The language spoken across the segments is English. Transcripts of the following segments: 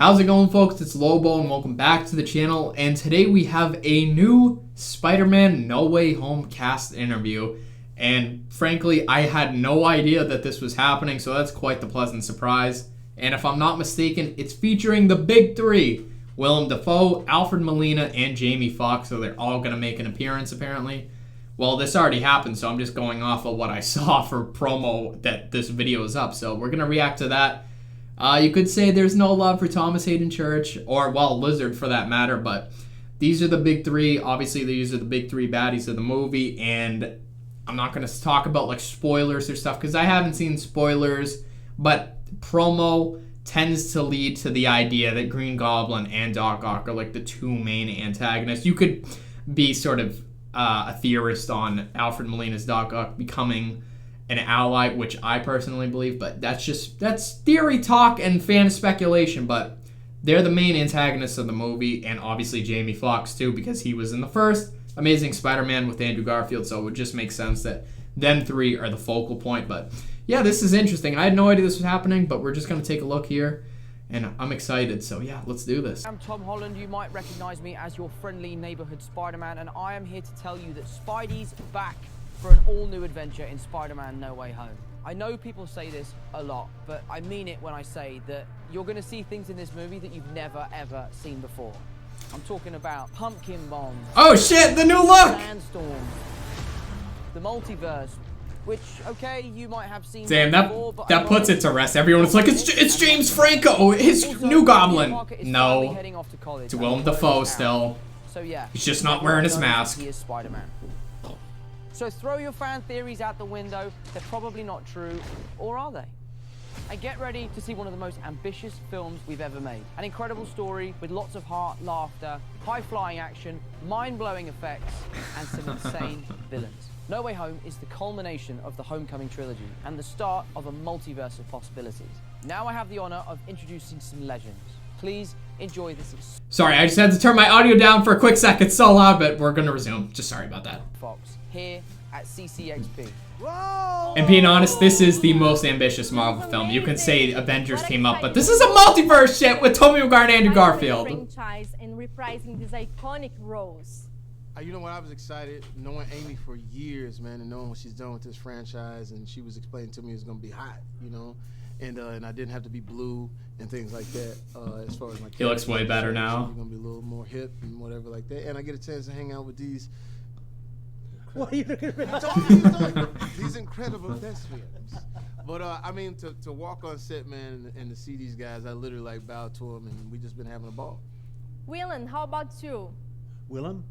How's it going, folks? It's Lobo and welcome back to the channel, and today we have a new Spider-Man No Way Home cast interview, and frankly I had no idea that this was happening, so that's quite the pleasant surprise. And if I'm not mistaken, it's featuring the big three: Willem Dafoe, Alfred Molina, and Jamie Foxx, so they're all going to make an appearance apparently. Well, this already happened, so I'm just going off of what I saw for promo that this video is up, so we're going to react to that. You could say there's no love for Thomas Hayden Church, or, well, Lizard for that matter, but these are the big three. Obviously, these are the big three baddies of the movie, and I'm not going to talk about, like, spoilers or stuff, because I haven't seen spoilers, but promo tends to lead to the idea that Green Goblin and Doc Ock are, like, the two main antagonists. You could be sort of a theorist on Alfred Molina's Doc Ock becoming an ally, which I personally believe, but that's theory talk and fan speculation. But they're the main antagonists of the movie, and obviously Jamie Foxx too, because he was in the first Amazing Spider-Man with Andrew Garfield, so it would just make sense that them three are the focal point. But yeah, this is interesting. I had no idea this was happening, but we're just going to take a look here, and I'm excited, so yeah, let's do this. I'm Tom Holland. You might recognize me as your friendly neighborhood Spider-Man, and I am here to tell you that Spidey's back for an all-new adventure in Spider-Man No Way Home. I know people say this a lot, but I mean it when I say that you're going to see things in this movie that you've never, ever seen before. I'm talking about pumpkin bombs. Oh shit, the new look! Sandstorms. The multiverse, which, okay, you might have seen Damn, before, but that puts it to rest. Everyone's like, it's James Franco, his also, new Goblin. No, it's Willem Dafoe still. So yeah, he's just not wearing his mask. He is Spider-Man. So throw your fan theories out the window. They're probably not true, or are they? And get ready to see one of the most ambitious films we've ever made. An incredible story with lots of heart, laughter, high-flying action, mind-blowing effects, and some insane villains. No Way Home is the culmination of the Homecoming trilogy and the start of a multiverse of possibilities. Now I have the honor of introducing some legends. Please enjoy this. Sorry, I just had to turn my audio down for a quick second. It's so loud, but we're gonna resume. Just sorry about that. Fox here at CCXP. And being honest, this is the most ambitious Marvel film. You can say Avengers came up, but this is a multiverse shit with Tobey Maguire and Andrew Garfield. Franchise and reprising these iconic roles. You know what? I was excited knowing Amy for years, man, and knowing what she's done with this franchise, and she was explaining to me it was gonna be hot, you know, and I didn't have to be blue and things like that. As far as my he looks way better now. She's gonna be a little more hip and whatever like that, and I get a chance to hang out with these. What are you looking at? These incredible thespians. But I mean, to walk on set, man, and to see these guys, I literally like bowed to them, and we just been having a ball. Willem, how about you? Willem?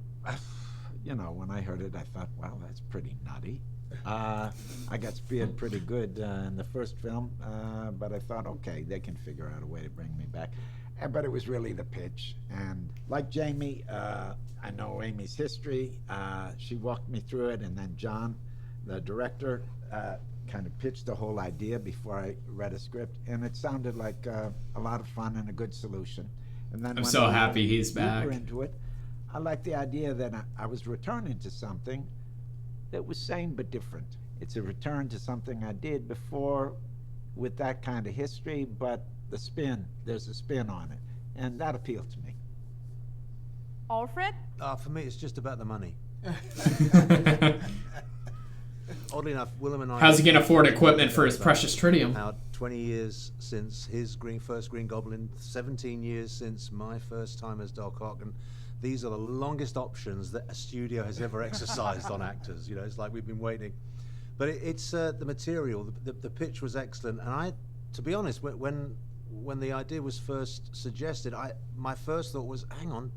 You know, when I heard it, I thought, wow, that's pretty nutty. I got speared pretty good in the first film, but I thought, okay, they can figure out a way to bring me back. But it was really the pitch. And like Jamie, I know Amy's history. She walked me through it, and then John, the director, kind of pitched the whole idea before I read a script, and it sounded like a lot of fun and a good solution. And then I'm so happy he's back. Into it, I like the idea that I was returning to something that was same but different. It's a return to something I did before with that kind of history, but the spin, there's a spin on it, and that appealed to me. Alfred? For me, it's just about the money. Oddly enough, Willem and I... How's he going to afford equipment for his precious tritium? About 20 years since his first Green Goblin, 17 years since my first time as Doc Ock, and these are the longest options that a studio has ever exercised on actors. You know, it's like we've been waiting. But it's the material, the pitch was excellent, and to be honest, when the idea was first suggested, my first thought was, hang on,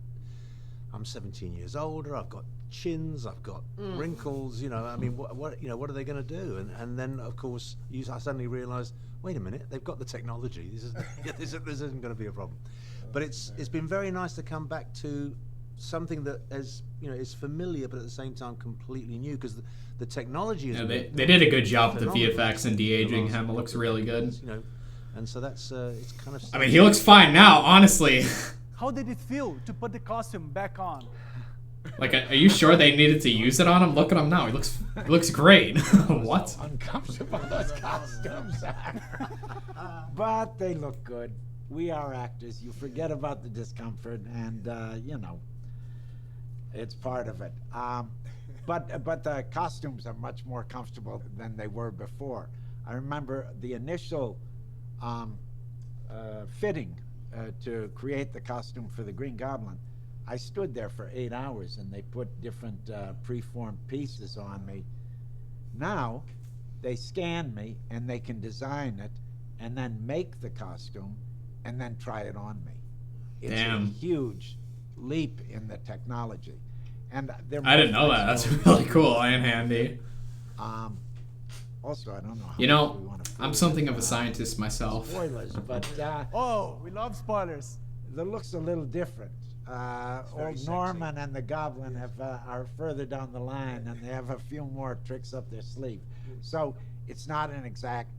I'm 17 years older, I've got chins, I've got wrinkles, you know, I mean, what are they going to do? And then, of course, I suddenly realized, wait a minute, they've got the technology. This isn't going to be a problem. But it's been very nice to come back to something that is familiar, but at the same time completely new, because the technology is... Yeah, they did a good job with the VFX and de-aging him. It looks really good. You know, and so that's it's kind of... I mean, he looks fine now, honestly. How did it feel to put the costume back on? Like, are you sure they needed to use it on him? Look at him now. He looks great. What? So uncomfortable those costumes are. But they look good. we are actors. You forget about the discomfort, and you know, it's part of it. But the costumes are much more comfortable than they were before. I remember the initial fitting to create the costume for the Green Goblin. I stood there for 8 hours, and they put different preformed pieces on me. Now, they scan me, and they can design it, and then make the costume, and then try it on me. It's Damn. a huge leap in the technology. And I didn't know that. That's really cool and handy. Also, I don't know how You much know, we want to I'm something of a scientist myself. spoilers, but Oh, we love spoilers. the look's a little different. Old sexy. Norman and the Goblin are further down the line, and they have a few more tricks up their sleeve. So it's not an exact.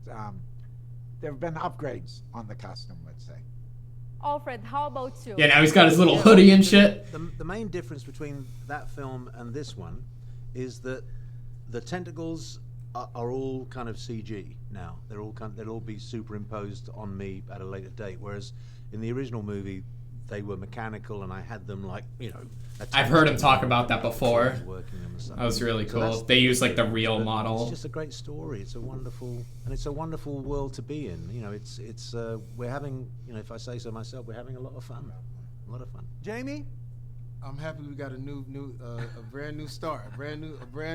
There have been upgrades on the costume, let's say. Alfred, how about you? Yeah, now he's got his little hoodie and shit. The main difference between that film and this one is that the tentacles are all kind of CG now. They'll all be superimposed on me at a later date. Whereas in the original movie, they were mechanical, and I had them like, you know. I've heard him talk about that before. Working them and stuff. That was really So cool. that's- They use like the real But model. It's just a great story. It's a wonderful world to be in. You know, it's we're having, you know, if I say so myself, we're having a lot of fun. A lot of fun. Jamie? I'm happy we got a brand new start, a brand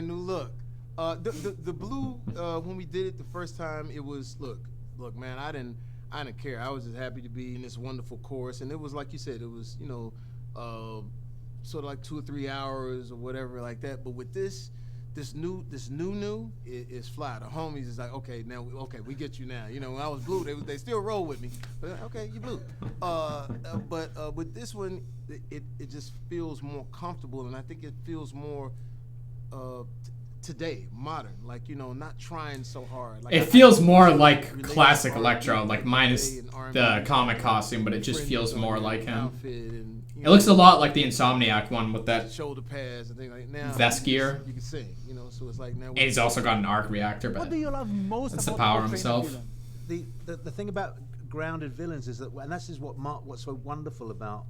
new look. The blue, when we did it the first time, it was look, man, I didn't care. I was just happy to be in this wonderful course, and it was like you said, it was, you know, sort of like 2 or 3 hours or whatever like that. But with this new is fly. The homies is like, okay, we get you now. You know, when I was blue, they still roll with me. But okay, you blue. But with this one, it just feels more comfortable, and I think it feels more today, modern. Like, you know, not trying so hard. Like, It feels more like classic Electro, like minus the comic costume, but it just feels more like him. It looks a lot like the Insomniac one with that shoulder pads and things like that. Now vest gear. you can sing, you know. So it's like now. And he's also got an arc reactor, What but do you love most that's the about power portraying a himself. villain? The thing about grounded villains is that, and this is what's so wonderful about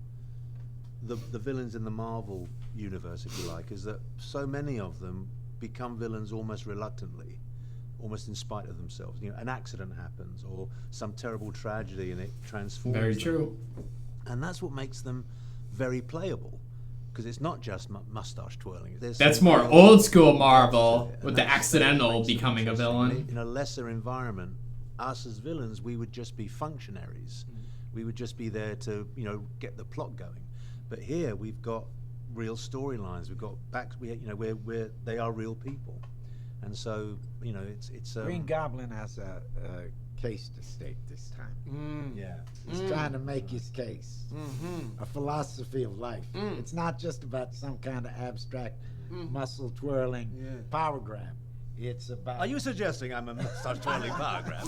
the villains in the Marvel universe, if you like, is that so many of them become villains almost reluctantly, almost in spite of themselves. You know, an accident happens or some terrible tragedy, and it transforms Very them. true. And that's what makes them very playable, because it's not just mustache twirling. There's That's some more real old school depth Marvel to it, and with the that's what accidental makes them becoming a interesting. villain. In a lesser environment, us as villains, we would just be functionaries. We would just be there to, you know, get the plot going. But here we've got real storylines. We've got they are real people, and so, you know, it's Green Goblin has a case to state this time. yeah. He's trying to make his case. A philosophy of life. It's not just about some kind of abstract muscle twirling power grab. It's about. Are you suggesting I'm a mustache twirling power grab?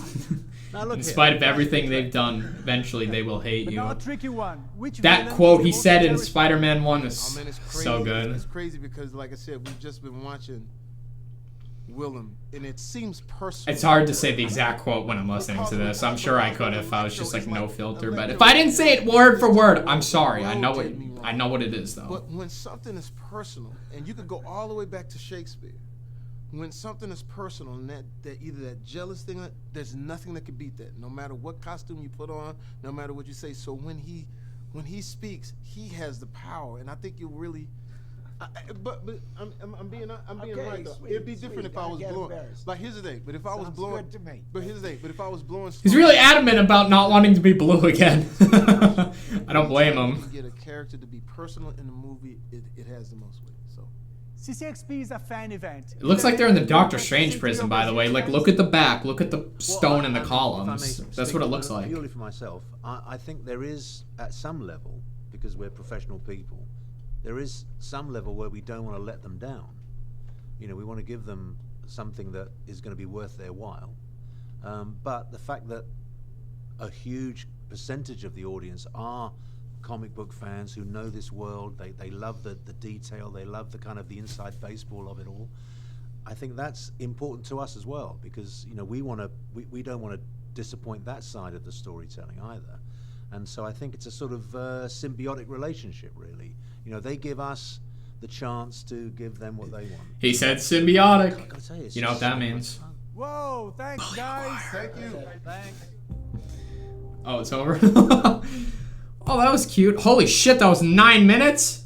Now look In here. spite of everything they've done, eventually they will hate But now a you. tricky one. Which That villain quote is he the most said in terrifying? Spider-Man 1 Oh is man, it's crazy. so good. It's crazy because, like I said, we've just been watching Willem, and it seems personal. It's hard to say the exact quote when I'm listening to this. I'm sure I could if I was just like no filter, but if I didn't say it word for word, I'm sorry. I know what it is though. But when something is personal, and you could go all the way back to Shakespeare, when something is personal, and that either that jealous thing, there's nothing that could beat that. No matter what costume you put on, no matter what you say. So when he speaks, he has the power, and I think you'll really. But I'm being Okay, right though. sweet, It'd be different sweet. if I was I get blowing. embarrassed. Like here's the thing. But if I was Sounds blowing, good to me. but here's the thing. But if I was blowing, He's really adamant about not wanting to be blue again. I don't blame him. You get a character to be personal in the movie, it has the most weight. So. CCXP is a fan event. It looks like they're in the Doctor Strange prison, by the way. Like, look at the back. Look at the stone in the columns. That's what it looks like. Purely for myself, I think there is, at some level, because we're professional people, there is some level where we don't want to let them down. You know, we want to give them something that is going to be worth their while. But the fact that a huge percentage of the audience are comic book fans who know this world, they love the detail, they love the kind of the inside baseball of it all. I think that's important to us as well, because, you know, we don't want to disappoint that side of the storytelling either. And so I think it's a sort of symbiotic relationship, really. You know, they give us the chance to give them what they want. He said symbiotic. I gotta tell you, it's You know what just that so much means. fun. Whoa, thanks, guys. Thank you. Thanks. Oh, it's over? Oh, that was cute. Holy shit, that was 9 minutes?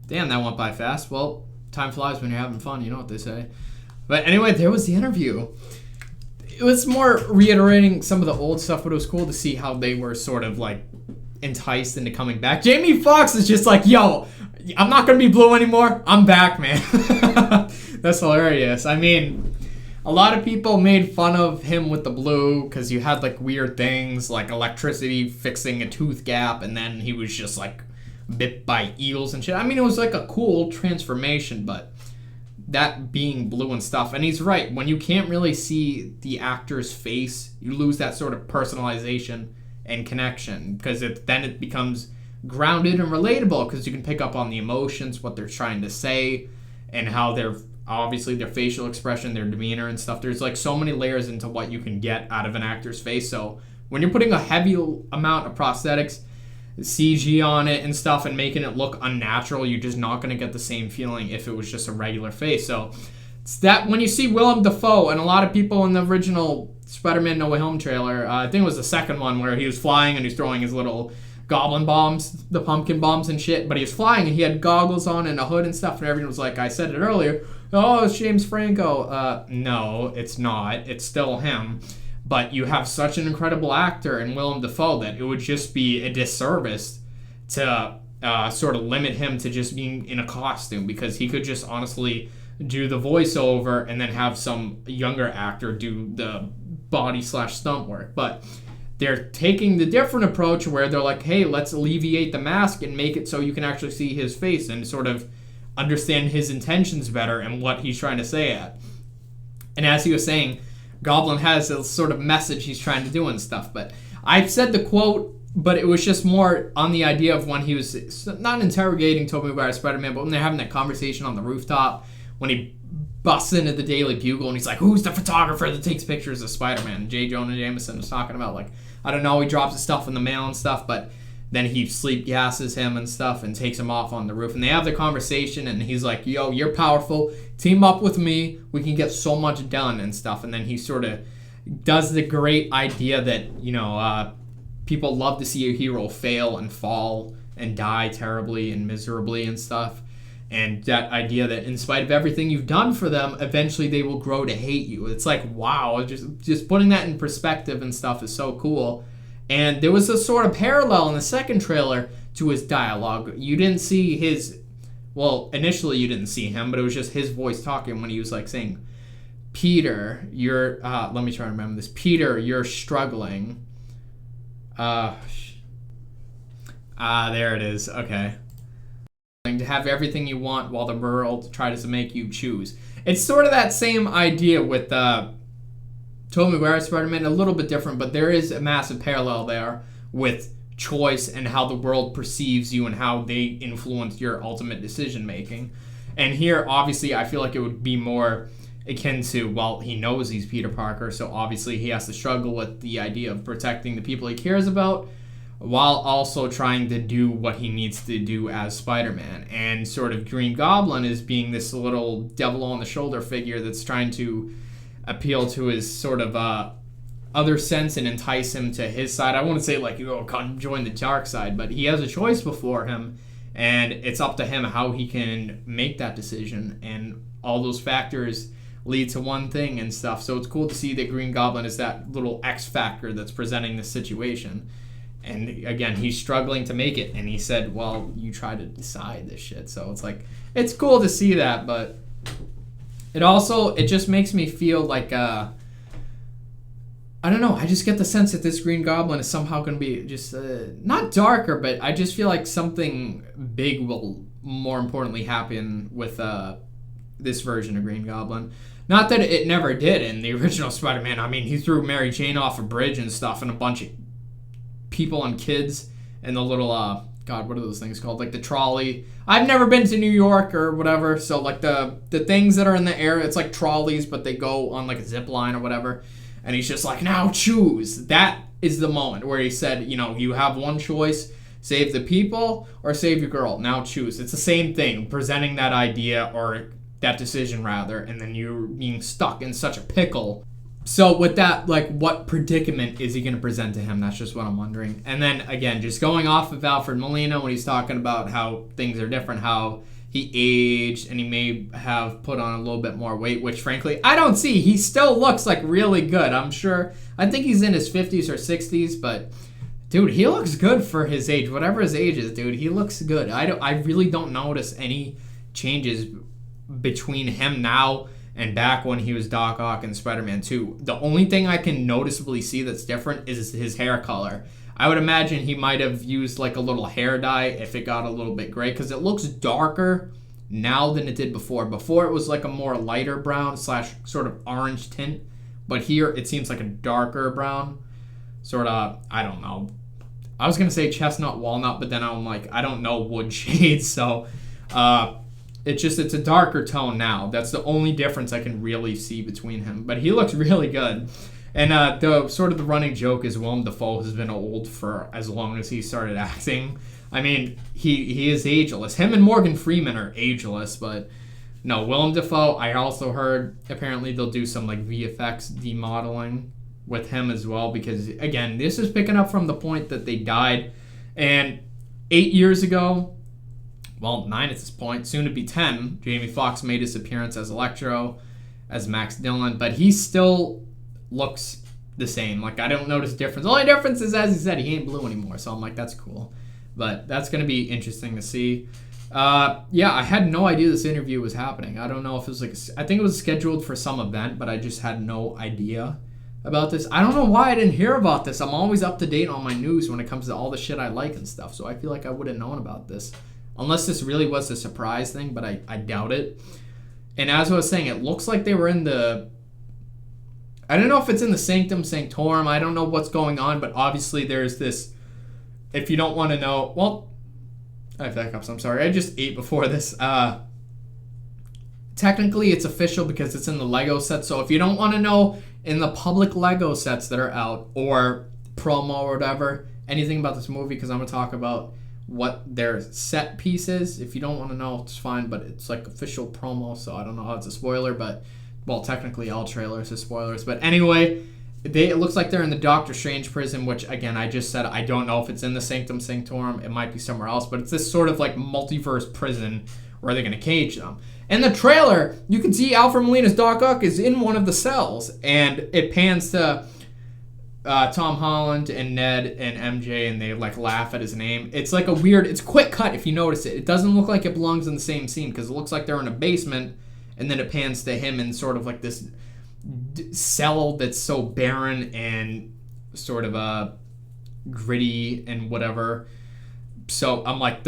Damn, that went by fast. Well, time flies when you're having fun, you know what they say. But anyway, there was the interview. It was more reiterating some of the old stuff, but it was cool to see how they were sort of like enticed into coming back. Jamie Foxx is just like, yo, I'm not going to be blue anymore. I'm back, man. That's hilarious. I mean, a lot of people made fun of him with the blue because you had like weird things like electricity fixing a tooth gap, and then he was just like bit by eels and shit. I mean, it was like a cool transformation, but that being blue and stuff. And he's right. When you can't really see the actor's face, you lose that sort of personalization and connection, because then it becomes grounded and relatable, because you can pick up on the emotions, what they're trying to say, and how they're obviously their facial expression, their demeanor and stuff. There's like so many layers into what you can get out of an actor's face. So when you're putting a heavy amount of prosthetics, CG on it and stuff, and making it look unnatural, you're just not going to get the same feeling if it was just a regular face. So it's that when you see Willem Dafoe, and a lot of people in the original Spider-Man No Way Home trailer, I think it was the second one where he was flying and he's throwing his little goblin bombs, the pumpkin bombs and shit, but he was flying and he had goggles on and a hood and stuff, and everyone was like, I said it earlier, oh, it's James Franco. No, it's not. It's still him. But you have such an incredible actor in Willem Dafoe that it would just be a disservice to sort of limit him to just being in a costume, because he could just honestly do the voiceover and then have some younger actor do the body/stunt work. But they're taking the different approach where they're like, hey, let's alleviate the mask and make it so you can actually see his face and sort of understand his intentions better and what he's trying to say at. And as he was saying, Goblin has a sort of message he's trying to do and stuff. But I said the quote, but it was just more on the idea of when he was not interrogating Tobey Maguire's Spider-Man, but when they're having that conversation on the rooftop, when he busts into the Daily Bugle and he's like, who's the photographer that takes pictures of Spider-Man? And J. Jonah Jameson was talking about, like, I don't know, he drops his stuff in the mail and stuff, but then he sleep gasses him and stuff and takes him off on the roof. And they have the conversation, and he's like, yo, you're powerful. Team up with me. We can get so much done and stuff. And then he sort of does the great idea that, you know, people love to see a hero fail and fall and die terribly and miserably and stuff. And that idea that in spite of everything you've done for them, eventually they will grow to hate you. It's like, wow, just putting that in perspective and stuff is so cool. And there was a sort of parallel in the second trailer to his dialogue. You didn't see his, well, initially you didn't see him, but it was just his voice talking when he was like saying, Peter, you're, let me try to remember this. Peter, you're struggling. There it is. Okay. To have everything you want while the world tries to make you choose. It's sort of that same idea with Tobey Maguire's Spider-Man, a little bit different, but there is a massive parallel there with choice and how the world perceives you and how they influence your ultimate decision making. And here, obviously, I feel like it would be more akin to, well, he knows he's Peter Parker, so obviously he has to struggle with the idea of protecting the people he cares about while also trying to do what he needs to do as Spider-Man. And sort of Green Goblin is being this little devil on the shoulder figure that's trying to appeal to his sort of other sense and entice him to his side. I wouldn't say like, come join the dark side, but he has a choice before him, and it's up to him how he can make that decision. And all those factors lead to one thing and stuff. So it's cool to see that Green Goblin is that little X factor that's presenting the situation. And again, he's struggling to make it. And he said, well, you try to decide this shit. So it's like, it's cool to see that, but it just makes me feel like, I don't know, I just get the sense that this Green Goblin is somehow going to be just, not darker, but I just feel like something big will more importantly happen with this version of Green Goblin. Not that it never did in the original Spider-Man. I mean, he threw Mary Jane off a bridge and stuff, and a bunch of people and kids and the little God, what are those things called? Like the trolley. I've never been to New York or whatever, so like the things that are in the air, it's like trolleys, but they go on like a zip line or whatever. And he's just like, now choose. That is the moment where he said, you know, you have one choice, save the people or save your girl. Now choose. It's the same thing, presenting that idea or that decision rather, and then you're being stuck in such a pickle. So with that, like, what predicament is he going to present to him? That's just what I'm wondering. And then, again, just going off of Alfred Molina when he's talking about how things are different, how he aged and he may have put on a little bit more weight, which, frankly, I don't see. He still looks, like, really good. I'm sure. I think he's in his 50s or 60s, but, dude, he looks good for his age. Whatever his age is, dude, he looks good. I really don't notice any changes between him now and back when he was Doc Ock in Spider-Man 2. The only thing I can noticeably see that's different is his hair color. I would imagine he might have used like a little hair dye if it got a little bit gray, because it looks darker now than it did before. Before it was like a more lighter brown / sort of orange tint, but here it seems like a darker brown. Sort of, I don't know. I was going to say chestnut walnut, but then I'm like, I don't know wood shades, so it's a darker tone now. That's the only difference I can really see between him. But he looks really good. And the running joke is Willem Dafoe has been old for as long as he started acting. I mean, he is ageless. Him and Morgan Freeman are ageless, but no, Willem Dafoe, I also heard apparently they'll do some like VFX demodeling with him as well, because again, this is picking up from the point that they died. And 8 years ago, well, 9 at this point, soon to be 10, Jamie Foxx made his appearance as Electro, as Max Dillon, but he still looks the same. Like, I don't notice a difference. The only difference is, as he said, he ain't blue anymore, so I'm like, that's cool. But that's going to be interesting to see. Yeah, I had no idea this interview was happening. I don't know if it was like, I think it was scheduled for some event, but I just had no idea about this. I don't know why I didn't hear about this. I'm always up to date on my news when it comes to all the shit I like and stuff, so I feel like I would have known about this. Unless this really was a surprise thing, but I doubt it. And as I was saying, it looks like they were in the... I don't know if it's in the Sanctum Sanctorum. I don't know what's going on, but obviously there's this... If you don't want to know... Well, I have backups. I'm sorry. I just ate before this. Technically, it's official because it's in the Lego set. So if you don't want to know in the public Lego sets that are out, or promo or whatever, anything about this movie, because I'm going to talk about what their set piece is. If you don't want to know, it's fine, but it's like official promo, so I don't know how it's a spoiler, but, well, technically all trailers are spoilers. But anyway, it looks like they're in the Doctor Strange prison, which, again, I just said I don't know if it's in the Sanctum Sanctorum. It might be somewhere else, but it's this sort of like multiverse prison where they're going to cage them. In the trailer, you can see Alfred Molina's Doc Ock is in one of the cells, and it pans to Tom Holland and Ned and MJ, and they like laugh at his name. It's like a weird, it's quick cut if you notice it. It doesn't look like it belongs in the same scene, because it looks like they're in a basement, and then it pans to him in sort of like this cell that's so barren and sort of gritty and whatever. So I'm like,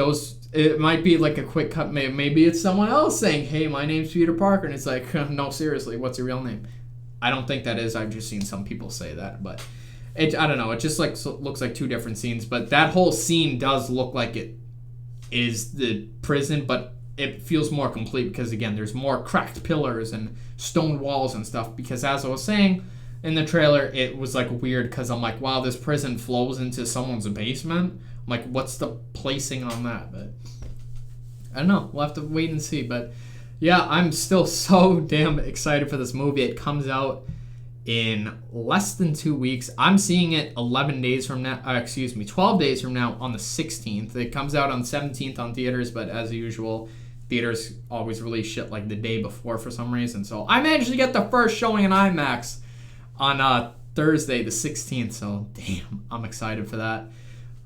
it might be like a quick cut. Maybe it's someone else saying, hey, my name's Peter Parker, and it's like, no, seriously, what's your real name? I don't think that is. I've just seen some people say that, but I don't know. It just like looks like two different scenes, but that whole scene does look like it is the prison, but it feels more complete because, again, there's more cracked pillars and stone walls and stuff, because as I was saying in the trailer, it was like weird because I'm like, wow, this prison flows into someone's basement. I'm like, what's the placing on that? But I don't know. We'll have to wait and see. But yeah, I'm still so damn excited for this movie. It comes out in less than 2 weeks. I'm seeing it 12 days from now on the 16th. It comes out on the 17th on theaters, but as usual, theaters always release shit like the day before for some reason. So I managed to get the first showing in IMAX on Thursday the 16th, so damn, I'm excited for that.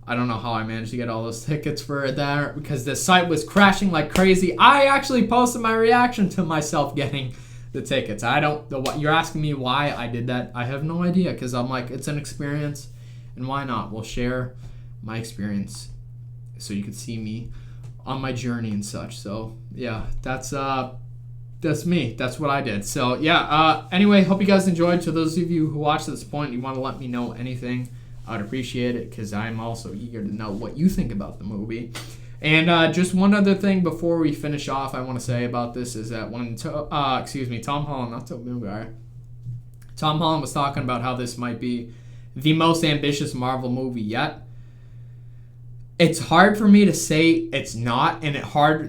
I don't know how I managed to get all those tickets for that, because the site was crashing like crazy. I actually posted my reaction to myself getting the tickets. I don't know what you're asking me why I did that. I have no idea, because I'm like, it's an experience, and why not? We'll share my experience so you can see me on my journey and such. So yeah, that's me. That's what I did. So yeah, anyway, hope you guys enjoyed. To those of you who watched to this point, you want to let me know anything, I'd appreciate it, because I'm also eager to know what you think about the movie. And just one other thing before we finish off, I want to say about this is that when Tom Holland, not Tobey Maguire, Tom Holland was talking about how this might be the most ambitious Marvel movie yet. It's hard for me to say it's not, and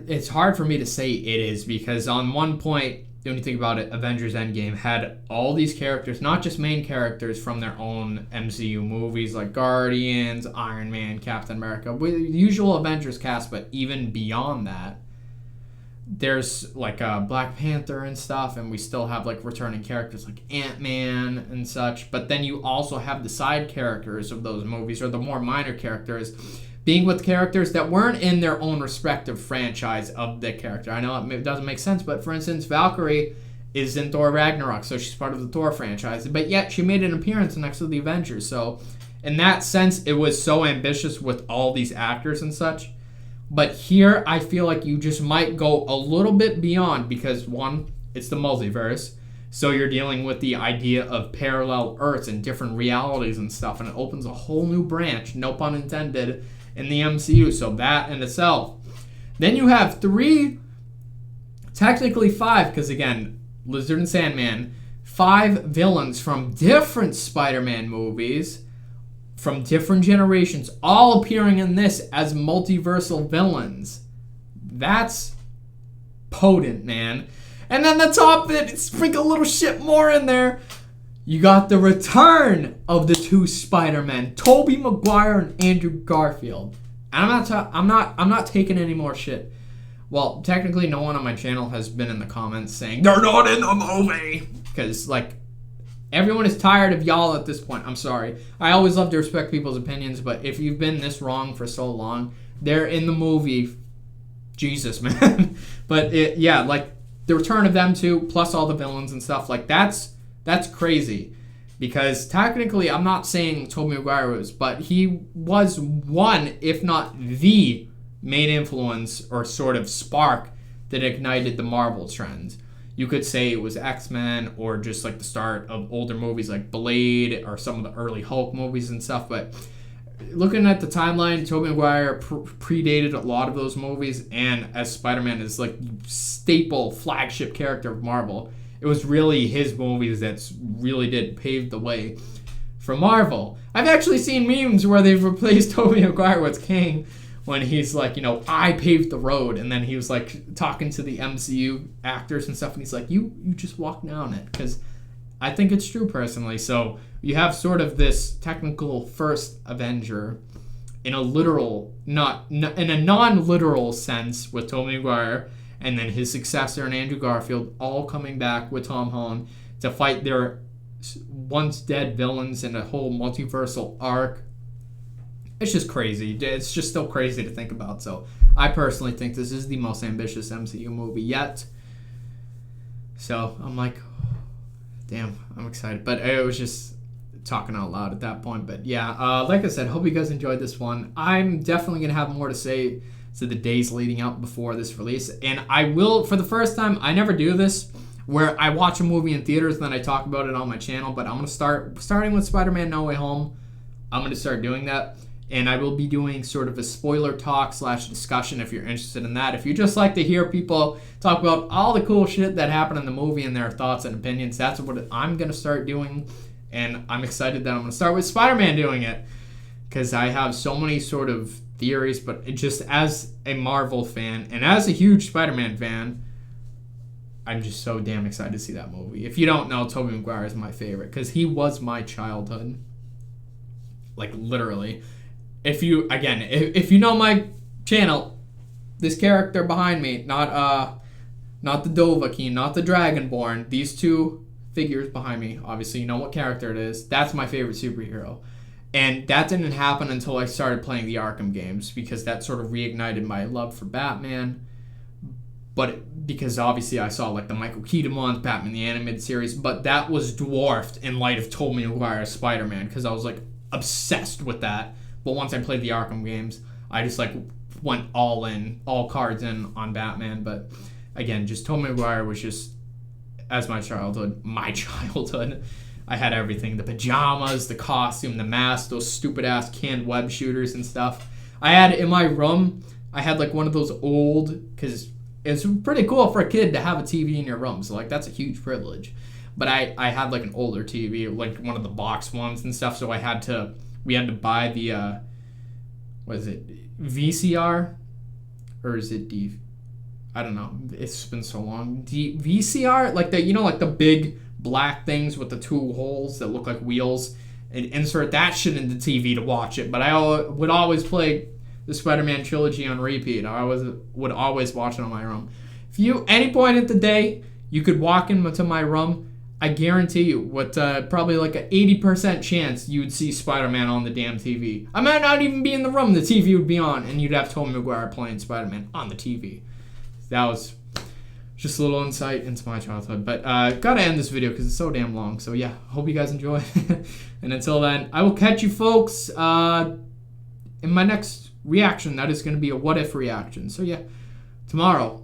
it's hard for me to say it is, because on one point, when you think about it, Avengers Endgame had all these characters, not just main characters from their own MCU movies like Guardians, Iron Man, Captain America, with the usual Avengers cast, but even beyond that, there's like Black Panther and stuff, and we still have like returning characters like Ant-Man and such, but then you also have the side characters of those movies, or the more minor characters, being with characters that weren't in their own respective franchise of the character. I know it doesn't make sense, but for instance, Valkyrie is in Thor Ragnarok, so she's part of the Thor franchise, but yet she made an appearance next to the Avengers. So in that sense, it was so ambitious with all these actors and such. But here, I feel like you just might go a little bit beyond, because one, it's the multiverse, so you're dealing with the idea of parallel Earths and different realities and stuff, and it opens a whole new branch, no pun intended, in the MCU, so that in itself. Then you have 3, technically 5, because again, Lizard and Sandman, 5 villains from different Spider-Man movies, from different generations, all appearing in this as multiversal villains. That's potent, man. And then the top of it, sprinkle a little shit more in there. You got the return of the 2 Spider-Men, Tobey Maguire and Andrew Garfield. And I'm not taking any more shit. Well, technically, no one on my channel has been in the comments saying they're not in the movie, because like everyone is tired of y'all at this point. I'm sorry. I always love to respect people's opinions, but if you've been this wrong for so long, they're in the movie. Jesus, man. But yeah, like the return of them 2, plus all the villains and stuff, like that's crazy, because technically I'm not saying Tobey Maguire was, but he was one, if not the main influence or sort of spark that ignited the Marvel trend. You could say it was X-Men, or just like the start of older movies like Blade, or some of the early Hulk movies and stuff. But looking at the timeline, Tobey Maguire predated a lot of those movies, and as Spider-Man is like staple flagship character of Marvel, it was really his movies that really did pave the way for Marvel. I've actually seen memes where they've replaced Tobey Maguire with King, when he's like, you know, I paved the road, and then he was like talking to the MCU actors and stuff, and he's like, you just walk down it, because I think it's true personally. So you have sort of this technical first Avenger in a literal, not in a non-literal sense with Tobey Maguire, and then his successor in Andrew Garfield, all coming back with Tom Holland to fight their once dead villains in a whole multiversal arc. It's just crazy. It's just still crazy to think about. So I personally think this is the most ambitious MCU movie yet. So I'm like, damn, I'm excited. But it was just talking out loud at that point. But yeah, like I said, hope you guys enjoyed this one. I'm definitely going to have more to say to the days leading up before this release. And I will, for the first time, I never do this, where I watch a movie in theaters and then I talk about it on my channel. But I'm going to starting with Spider-Man No Way Home, I'm going to start doing that. And I will be doing sort of a spoiler talk / discussion if you're interested in that. If you just like to hear people talk about all the cool shit that happened in the movie and their thoughts and opinions, that's what I'm going to start doing. And I'm excited that I'm going to start with Spider-Man doing it, because I have so many sort of theories. But just as a Marvel fan and as a huge Spider-Man fan, I'm just so damn excited to see that movie. If you don't know, Tobey Maguire is my favorite, because he was my childhood. Like, literally. If you know my channel, this character behind me, not the Dovahkiin, not the Dragonborn, these 2 figures behind me, obviously you know what character it is. That's my favorite superhero. And that didn't happen until I started playing the Arkham games, because that sort of reignited my love for Batman. But because obviously I saw like the Michael Keaton ones, Batman the Animated Series, but that was dwarfed in light of Tobey Maguire's Spider-Man, because I was like obsessed with that. But once I played the Arkham games, I just like went all in, all cards in on Batman. But again, just Tobey Maguire was just, as my childhood. I had everything: the pajamas, the costume, the mask, those stupid ass canned web shooters and stuff. I had in my room, I had like one of those old, because it's pretty cool for a kid to have a TV in your room. So like that's a huge privilege. But I had like an older TV, like one of the box ones and stuff, so we had to buy the what is it, VCR, or is it D? I don't know. It's been so long. VCR, like the, like the big black things with the two holes that look like wheels, and insert that shit into TV to watch it. But I would always play the Spider-Man trilogy on repeat. I would always watch it on my room. If you, any point in the day, you could walk into my room, I guarantee you, with probably like an 80% chance you would see Spider-Man on the damn TV. I might not even be in the room, the TV would be on, and you'd have Tobey Maguire playing Spider-Man on the TV. That was just a little insight into my childhood. But gotta end this video because it's so damn long. So yeah, hope you guys enjoy. And until then, I will catch you folks in my next reaction. That is going to be a what if reaction. So yeah, tomorrow